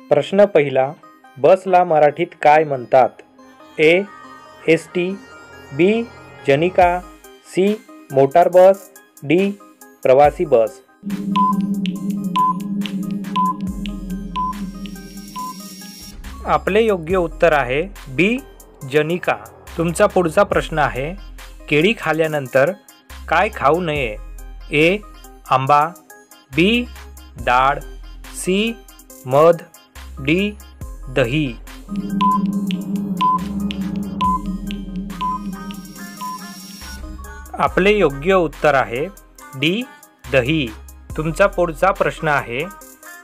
प्रश्न पहिला, बसला मराठीत काय म्हणतात? ए. एस.टी. बी. जनिका. सी. मोटार बस. डी. प्रवासी बस. आपले योग्य उत्तर आहे बी. जनिका. तुमचा पुढचा प्रश्न आहे, केळी खाल्ल्यानंतर काय खाऊ नये? ए. आंबा. बी. डाळ. सी. मध. डी. दही. आपले योग्य उत्तर आहे डी. दही. तुमचा पुढचा प्रश्न आहे,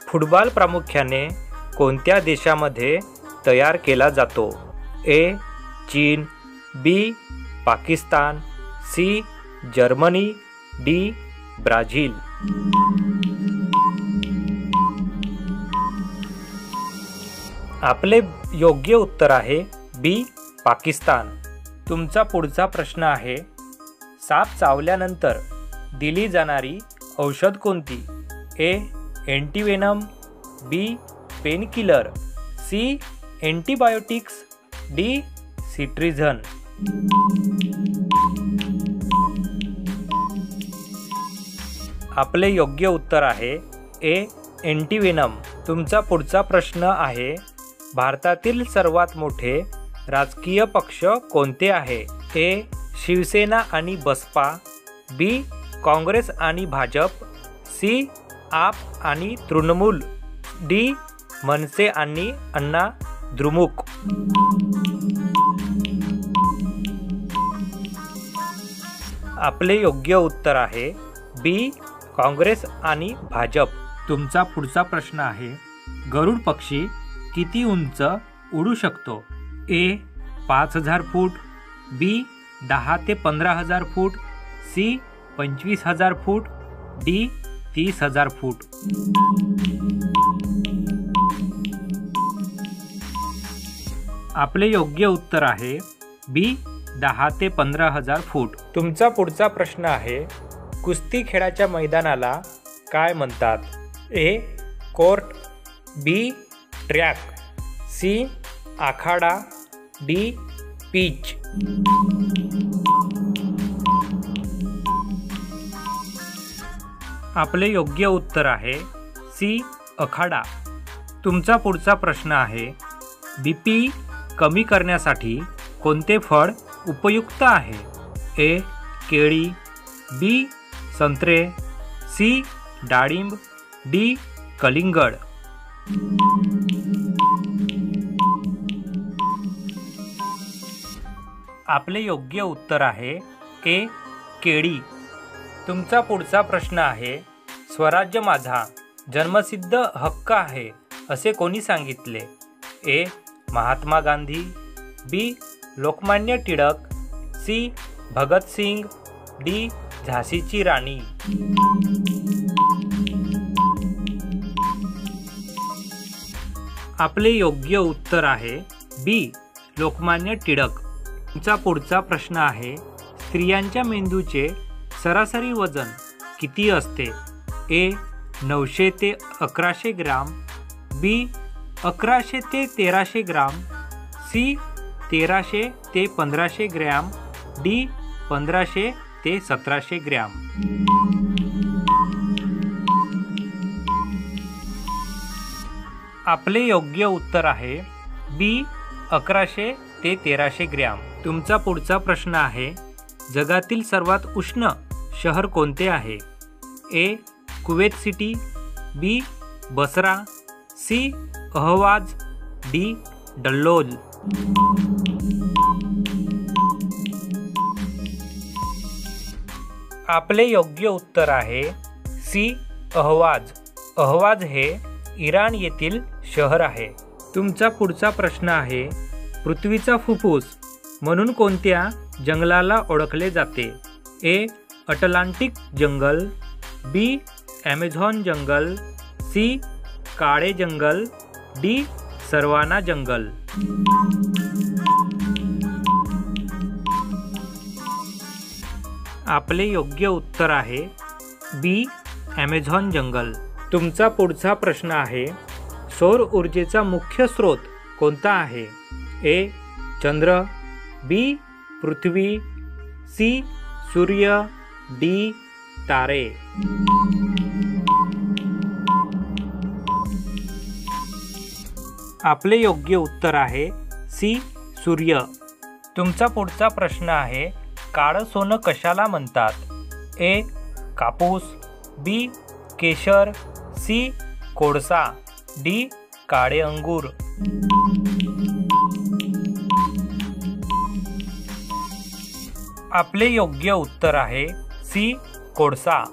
फुटबॉल प्रामुख्याने कोणत्या देशामध्ये तयार केला जातो? ए. चीन. B. Pakistan. C. Germany. D. Brazil. आपले योग्य उत्तर आहे बी. पाकिस्तान. तुमचा पुढचा प्रश्न आहे, साप चावल्यानंतर दिली जाणारी औषध कोणती? ए. अँटीवेनम. बी. पेनकिलर. सी. अँटीबायोटिक्स. डी. सिट्रिझन. आपले योग्य उत्तर आहे ए. अँटीवेनम. तुमचा पुढचा प्रश्न आहे, भारतातील सर्वात मोठे राजकीय पक्ष कोणते आहे? ए. शिवसेना आणि बसपा. बी. काँग्रेस आणि भाजप. सी. आप आणि तृणमूल. डी. मनसे आणि अण्णा द्रमुक. आपले योग्य उत्तर आहे बी. काँग्रेस आणि भाजप. तुमचा पुढचा प्रश्न आहे, गरुड पक्षी किती उंच उडू शकतो? ए. 5,000 फूट. बी. 10 ते 15,000 फूट. सी. 25,000 फूट. डी. 30,000 फूट. आपले योग्य उत्तर आहे बी. 10 ते 15,000 फूट. तुमचा पुढचा प्रश्न आहे, कुस्ती खेळाच्या मैदानाला काय म्हणतात? ए. कोर्ट. बी. ट्रॅक. सी. आखाडा. डी. पिच. आपले योग्य उत्तर आहे सी. आखाडा. तुमचा पुढचा प्रश्न आहे, बीपी कमी करण्यासाठी कोणते फळ उपयुक्त आहे? ए. केळी. बी. संत्रे. सी. डाळिंब. डी. कलिंगड. आपले योग्य उत्तर आहे ए. केळी. तुमचा पुढचा प्रश्न आहे, स्वराज्य माझा जन्मसिद्ध हक्क आहे असे कोणी सांगितले? ए. महात्मा गांधी. बी. लोकमान्य टिळक. सी. भगतसिंग. डी. झाशीची राणी. आपले योग्य उत्तर आहे बी. लोकमान्य टिळक. तुमचा पुढचा प्रश्न आहे, स्त्रियांच्या मेंदूचे सरासरी वजन किती असते? ए. 900 ते 1100 ग्राम. बी. 1100 ते 1300 ग्राम. सी. 1300 ते 1500 ग्रॅम. डी. 1500 ते 1700 ग्रॅम. आपले योग्य उत्तर आहे बी. 1100 ते 1300 ग्रॅम. तुमचा पुढचा प्रश्न आहे, जगातील सर्वात उष्ण शहर कोणते आहे? A. Kuwait city. B. Basra. C. Ahvaz. D. Dallol. आपले योग्य उत्तर आहे सी. अहवाज. अहवाज हे इराण येथील शहर आहे. तुमचा पुढचा प्रश्न आहे, पृथ्वीचा फुफ्फुस म्हणून कोणत्या जंगलाला ओळखले जाते? ए. अटलांटिक जंगल. बी. ॲमेझॉन जंगल. सी. काळे जंगल. डी. सरवाना जंगल. आपले योग्य उत्तर आहे बी. ॲमेझॉन जंगल. तुमचा पुढचा प्रश्न आहे, सौर ऊर्जेचा मुख्य स्रोत कोणता आहे? ए. चंद्र, बी. पृथ्वी, सी. सूर्य, डी. तारे. आपले योग्य उत्तर आहे सी. सूर्य. तुमचा पुढचा प्रश्न आहे, काळं सोनं कशाला म्हणतात? ए. कापूस, बी. केशर, सी. कोळसा, डी. काळे अंगूर. आपले योग्य उत्तर आहे सी. कोळसा.